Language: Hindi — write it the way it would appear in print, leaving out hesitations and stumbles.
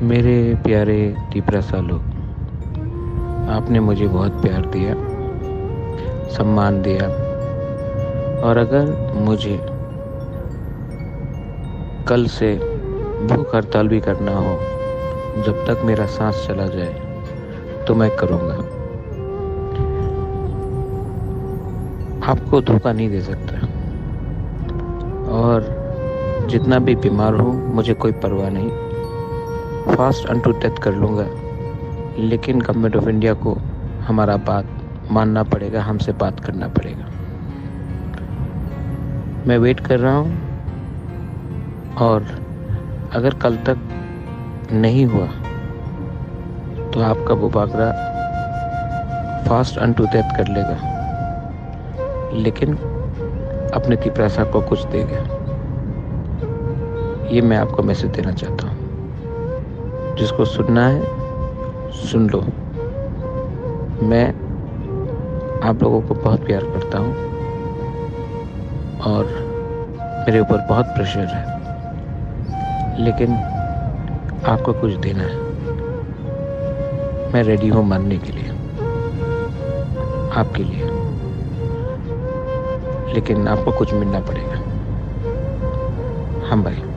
मेरे प्यारे तीपरा लोग, आपने मुझे बहुत प्यार दिया, सम्मान दिया। और अगर मुझे कल से भूख हड़ताल भी करना हो, जब तक मेरा सांस चला जाए, तो मैं करूँगा। आपको धोखा नहीं दे सकता। और जितना भी बीमार हूँ, मुझे कोई परवाह नहीं। फास्ट अनटू डेथ कर लूँगा, लेकिन गवर्नमेंट ऑफ इंडिया को हमारा बात मानना पड़ेगा, हमसे बात करना पड़ेगा। मैं वेट कर रहा हूँ, और अगर कल तक नहीं हुआ तो आपका वो बागरा फास्ट अनटू डेथ कर लेगा, लेकिन अपने तीपरा को कुछ देगा। ये मैं आपको मैसेज देना चाहता हूँ। जिसको सुनना है सुन लो। मैं आप लोगों को बहुत प्यार करता हूँ, और मेरे ऊपर बहुत प्रेशर है, लेकिन आपको कुछ देना है। मैं रेडी हूँ मरने के लिए, आपके लिए, लेकिन आपको कुछ मिलना पड़ेगा। हम भाई।